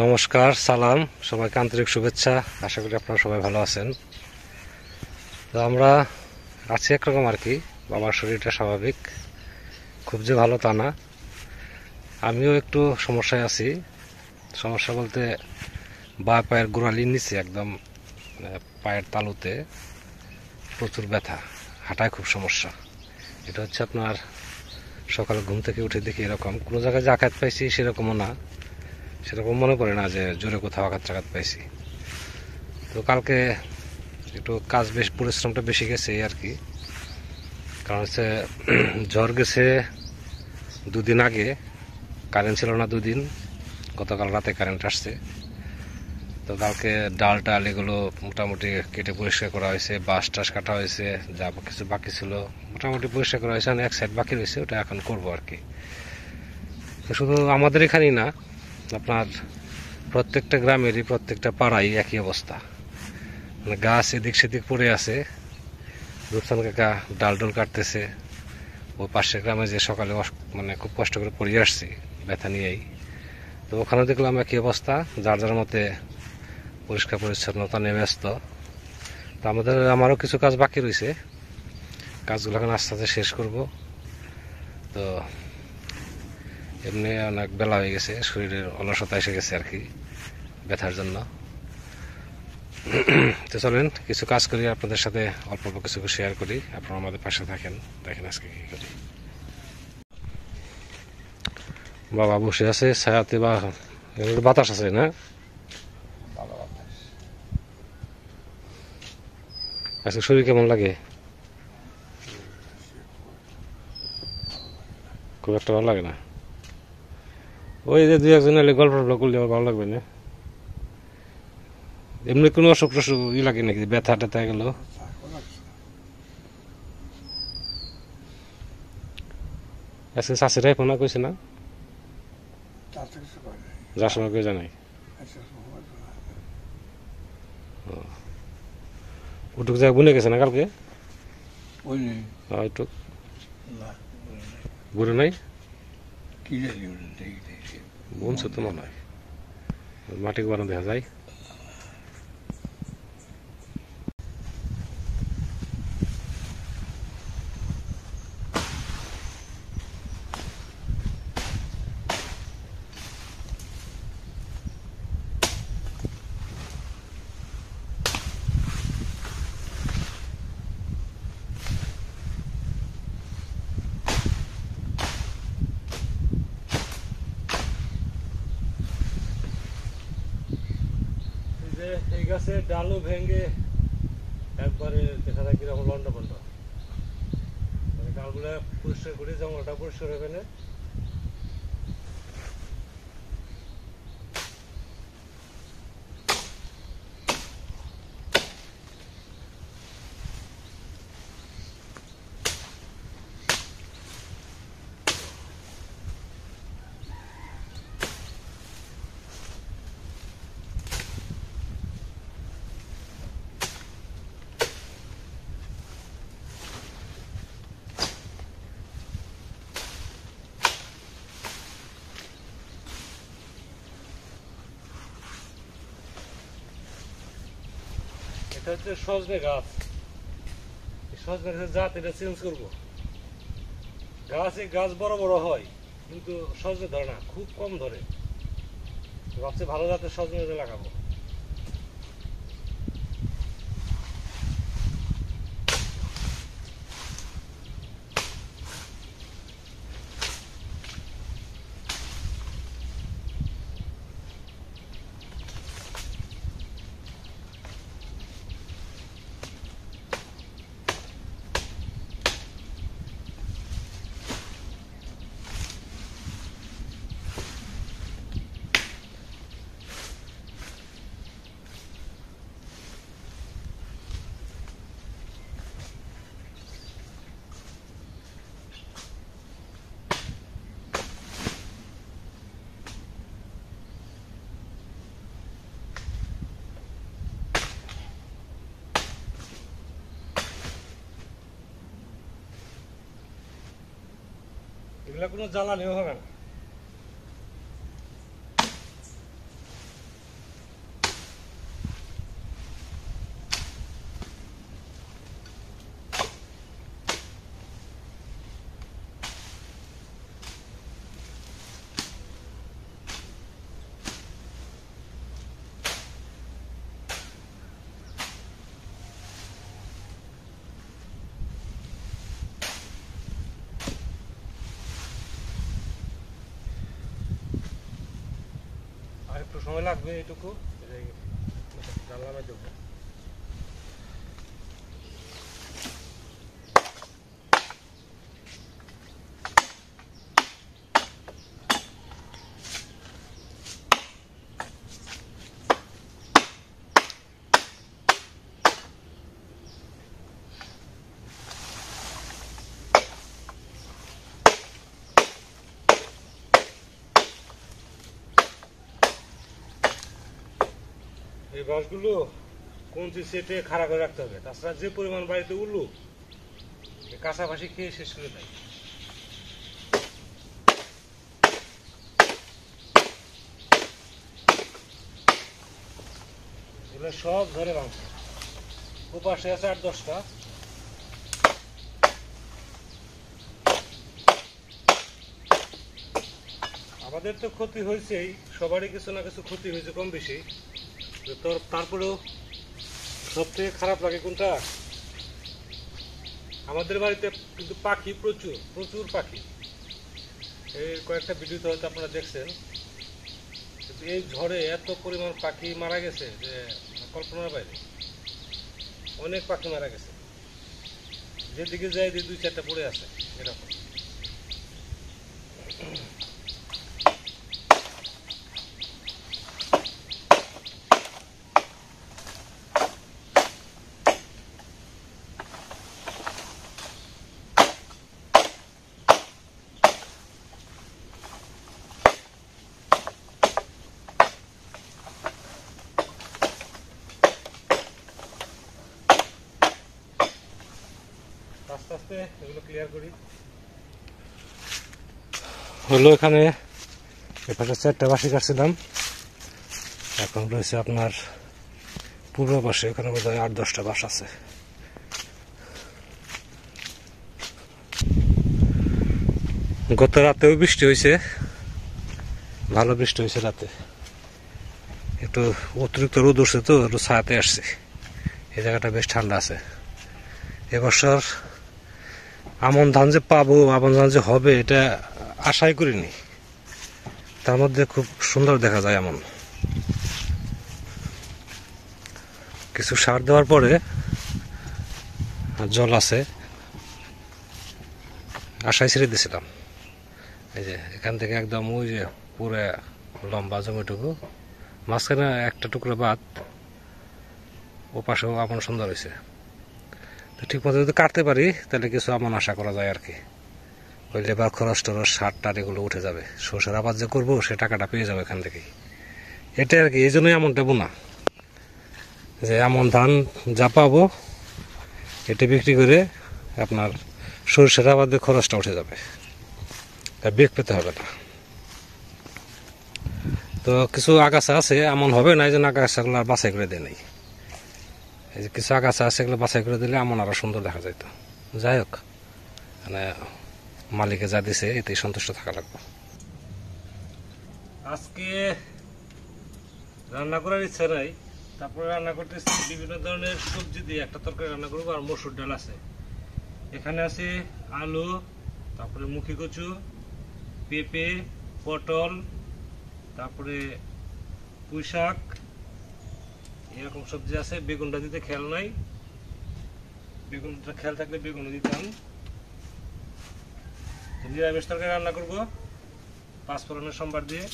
নমস্কার, সালাম, সবাইকে আন্তরিক শুভেচ্ছা। আশা করি আপনারা সবাই ভালো আছেন। তো আমরা আছি একরকম আর কি, বাবার শরীরটা স্বাভাবিক, খুব যে ভালো তা না। আমিও একটু সমস্যায় আছি। সমস্যা বলতে বা পায়ের গোড়ালির নিচে একদম পায়ের তালুতে প্রচুর ব্যথা, হাঁটায় খুব সমস্যা। এটা হচ্ছে আপনার সকালে ঘুম থেকে উঠে দেখি এরকম, কোনো জায়গায় যে আঘাত পাইছি সেরকমও না, সেরকম মনে পড়ে না যে জোরে কোথাও আঘাত পাইছি। তো কালকে একটু কাজ বেশ, পরিশ্রমটা বেশি গেছে এই আর কি। কারণ হচ্ছে ঝড় গেছে 2 দিন আগে, কারেন্ট ছিল না 2 দিন, গতকাল রাতে কারেন্ট আসছে। তো কালকে ডাল টাল এগুলো মোটামুটি কেটে পরিষ্কার করা হয়েছে, বাঁশ টাস কাটা হয়েছে, যা কিছু বাকি ছিল মোটামুটি পরিষ্কার করা হয়েছে। এক সাইড বাকি রয়েছে, ওটা এখন করবো আর কি। শুধু আমাদের এখানেই না, আপনার প্রত্যেকটা গ্রামেরই, প্রত্যেকটা পাড়ায় একই অবস্থা। মানে গাছ এদিক সেদিক পড়ে আছে। রূপসান কাকা ডাল ডোল কাটতেছে। ওই পাশের গ্রামে যে সকালে মানে খুব কষ্ট করে পড়ে আসছি ব্যথা নিয়েই, তো ওখানে দেখলাম একই অবস্থা, যার যার মতে পরিষ্কার পরিচ্ছন্নতা নিয়ে ব্যস্ত। তো আমারও কিছু কাজ বাকি রয়েছে, কাজগুলো এখন আস্তে আস্তে শেষ করব। তো এমনি অনেক বেলা হয়ে গেছে, শরীরের অলসতা এসে গেছে আর কি ব্যথার জন্য। তো চলেন কিছু কাজ করি, আপনাদের সাথে অল্প অল্প কিছু শেয়ার করি, আপনারা আমাদের পাশে থাকেন। দেখেন আজকে কি করি। বাবা বসে আছে ছায়াতে, বা বাতাস আছে না? আজকে শরীর কেমন লাগে? খুব একটা ভালো লাগে না। ওই যে 2-1 এলে গল্প করলে ভালো লাগবে না? এমনি কোনো অসুখ টসুখ লাগে নাকি, ব্যথা ট্যাথা গেল? আজকে শাশুড়াই ফোনা কইছে না, যার সময় কেউ জানাই। ওটুক জায়গা বুনে গেছে না কালকে? ওইটুক বুড়ে নাই, বুনছে তো মনে হয়, মাটি বানানো দেখা যায়। এই গাছের ডালও ভেঙে একবারে দেখা যায় কিরকম লন্ড বন্ড, মানে ডালগুলো পরিষ্কার করে, জঙ্গলটা পরিষ্কার হবে না। এটা হচ্ছে সজনে গাছ, সজনে গাছের জাত এটা চেঞ্জ করবো। গাছ বড় বড় হয় কিন্তু সজনে ধরে না, খুব কম ধরে। ভাবছি ভালো জাতের সজনে লাগাবো। এগুলা কোনো জ্বালানিও হবে না। আর একটু সময় লাগবে এইটুকু জানলামে দেবো। এই বাঁশগুলো কোনটি সেটে খাড়া করে রাখতে হবে, তাছাড়া যে পরিমাণ বাড়িতে উল্লু কাঁচা ফাঁসি খেয়ে শেষ করে দেয়। এগুলো সব ধরে মাংস ওপাশে আছে 8-10টা। আমাদের তো ক্ষতি হয়েছেই, সবারই কিছু না কিছু ক্ষতি হয়েছে কম বেশি। তারপরেও সবথেকে খারাপ লাগে কোনটা, আমাদের বাড়িতে কিন্তু পাখি প্রচুর প্রচুর পাখি। এই কয়েকটা ভিডিওতে হয়তো আপনারা দেখছেন, কিন্তু এই ঝড়ে এত পরিমাণ পাখি মারা গেছে যে কল্পনার বাইরে। অনেক পাখি মারা গেছে, যেদিকে যাই 2-4টা পড়ে আছে এরকম। আস্তে আস্তে এগুলো ক্লিয়ার করি। হলো এখানে এপাশে 4টা বাঁশি কাটছিলাম, এখন রয়েছে আপনার পূর্ব পাশে, এখানে বোধ হয় 8-10টা বাঁশ আছে। গত রাতেও বৃষ্টি হয়েছে, ভালো বৃষ্টি হয়েছে রাতে। একটু অতিরিক্ত রোদ উঠছে তো একটু ছায়াতে আসছে, এই জায়গাটা বেশ ঠান্ডা আছে। এবছর আমন ধান যে পাবো, আমন ধান যে হবে এটা আশাই করিনি। তার মধ্যে খুব সুন্দর দেখা যায় এমন। কিছু সার দেওয়ার পরে জল আছে, আশায় ছেড়ে দিয়েছিলাম। এই যে এখান থেকে একদম ওই যে পুরো লম্বা জমিটুকু, মাঝখানে একটা টুকরো বাদ, ও পাশেও আমন সুন্দর হয়েছে। তো ঠিক মতো যদি কাটতে পারি তাহলে কিছু আমন আশা করা যায় আর কি। ওই লেবার খরচ টরচ সার টার এগুলো উঠে যাবে, সরষের আবাদ যে করবো সে টাকাটা পেয়ে যাবে এখান থেকেই। এটাই আর কি, এই জন্যই এমনটা বোনা, যে এমন ধান যা পাবো এটা বিক্রি করে আপনার সরষের আবাদের খরচটা উঠে যাবে, তাই বেগ পেতে হবে না। তো কিছু আগাছা আছে এমন হবে না, এই জন্য আগাছাগুলো আর বাছাই করে দেয় নাই। এই যে কিছু আগাছা আছে এগুলো বাছাই করে দিলে এমন আরো সুন্দর দেখা যেত। যাই হোক, মানে মালিকে যা দিছে এতেই সন্তুষ্ট থাকা লাগবে। আজকে রান্না করার ইচ্ছা নাই, তারপরে রান্না করতেছি বিভিন্ন ধরনের সবজি দিয়ে একটা তরকারি রান্না করবো, আর মসুর ডাল আছে। এখানে আছে আলু, তারপরে মুখী কচু, পেঁপে, পটল, তারপরে পুঁই শাক, এরকম সবজি আছে। বেগুনটা দিতে খেয়াল নাই, বেগুনটা খেয়াল থাকলে বেগুন দিতাম। নিরামিষ তরকারি রান্না করবো 5 ফোড়নের সম্বার দিয়ে।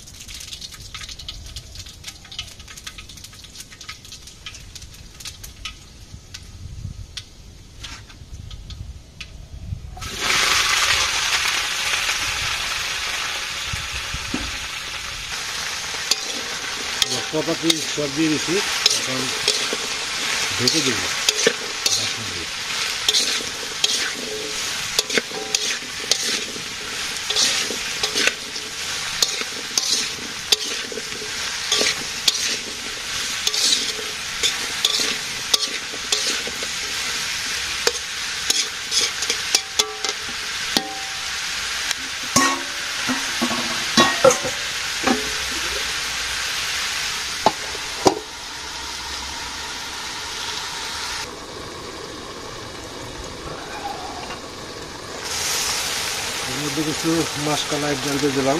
মশলাপাতি সব দিয়ে দিচ্ছি, এখন ঢেকে দেবো। মধ্যে কিছু মাসকালা একদম দিয়ে দিলাম।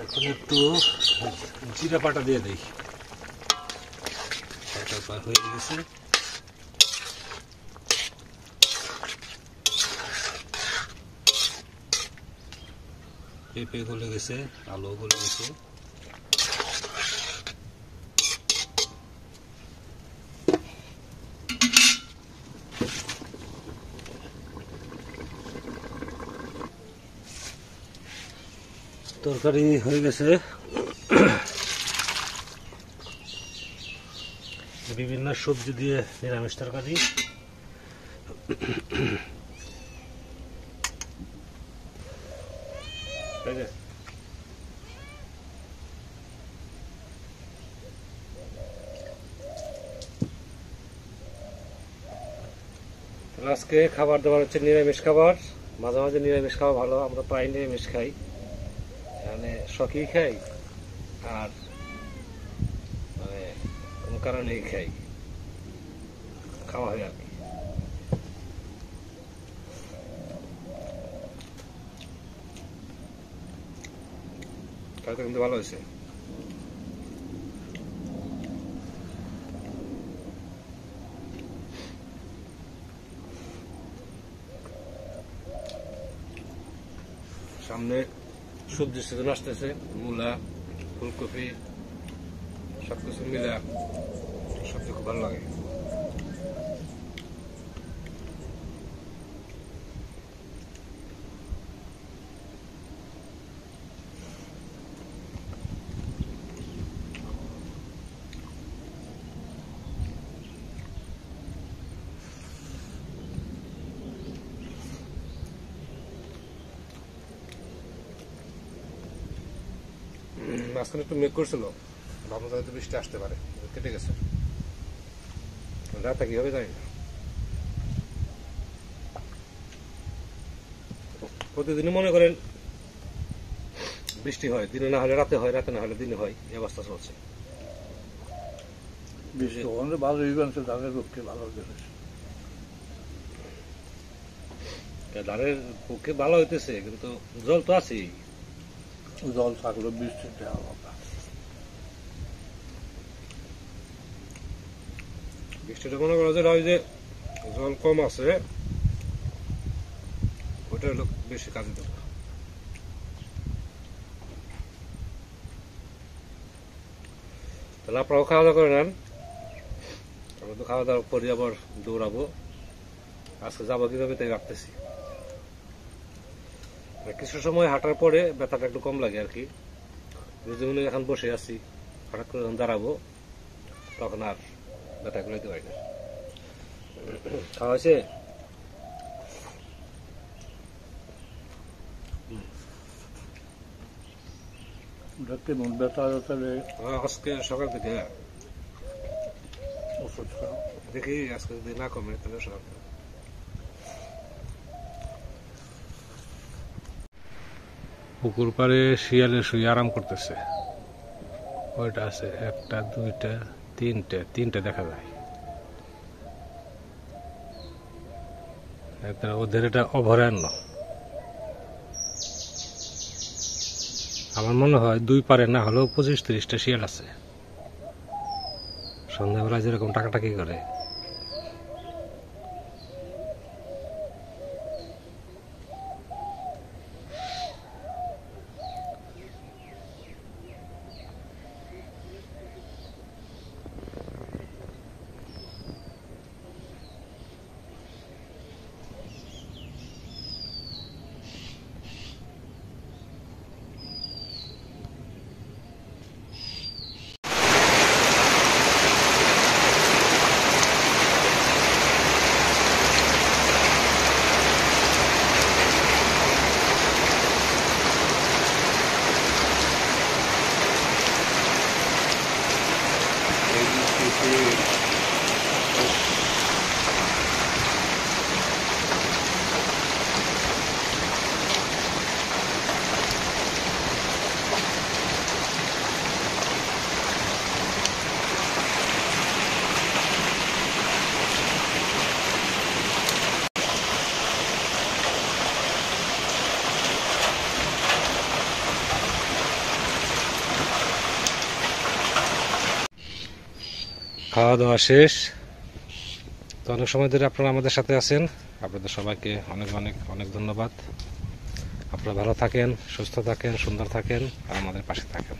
এখন একটু জিরা পাটা দিয়ে দিই। হয়ে গেছে, পেঁপে গলে গেছে, আলু গলে গেছে। তরকারি হয়ে গেছে, বিভিন্ন সবজি দিয়ে নিরামিষ তরকারি। আজকে খাবার দাবার হচ্ছে নিরামিষ খাবার। মাঝে মাঝে নিরামিষ খাওয়া ভালো, আমরা প্রায় নিরামিষ খাই, মানে শখই খাই আর মানে কোনো কারণেই খাই, খাওয়া হয় আর কি। কালকে কিন্তু ভালো হয়েছে। সামনে সবজির সিজন আসতেছে, মূলা, ফুলকপি সবকিছু মিলে সবজি খুব ভালো লাগে। মাঝখানে একটু মেঘ করছিল, ভাবনা হয়তো বৃষ্টি আসতে পারে, কেটে গেছে। রাতে কি হবে জানি না। প্রতিদিনই মনে করেন বৃষ্টি হয়, দিনে না হলে রাতে হয়, রাতে না হলে দিনে হয়, এই অবস্থা চলছে। বৃষ্টি ভালো ধানের পক্ষে ভালো, ধানের পক্ষে ভালো হইতেছে, কিন্তু জল তো আছেই। জল থাকলে বৃষ্টিতে আলাদা। বৃষ্টিটা মনে করা যায় যে জল কম আছে, ওইটা হলো বেশি কাজে দেবে। তাহলে আপনারাও খাওয়া দাওয়া করে নেন, আমরা তো খাওয়া দাওয়া করে আবার দৌড়াবো। আজকে যাবো কিভাবে তাই ভাবতেছি। কিছু সময় হাঁটার পরে ব্যথাটা একটু কম লাগে আর কি। যেমন এখন বসে আছি, হঠাৎ করে যখন দাঁড়াবো তখন আর ব্যথা গুলোতে পারি না। খাওয়া হয়েছে? কেমন ব্যথা? আজকে সকাল থেকে ওষুধ খাও, দেখি আজকে যদি না কমে তাহলে সকাল থেকে। পুকুর পাড়ে শিয়ালে শুয়ে আরাম করতেছে। ওইটা আছে একটা, দুইটা, তিনটে দেখা যায়। ওদের এটা অভয়ারণ্য। আমার মনে হয় দুই পারে না হলেও 25-30টা শিয়াল আছে। সন্ধ্যাবেলা যেরকম টাকাটাকি করে। খাওয়া দাওয়া শেষ। তো অনেক সময় ধরে আপনারা আমাদের সাথে আছেন, আপনাদের সবাইকে অনেক অনেক অনেক ধন্যবাদ। আপনারা ভালো থাকেন, সুস্থ থাকেন, সুন্দর থাকেন আর আমাদের পাশে থাকেন।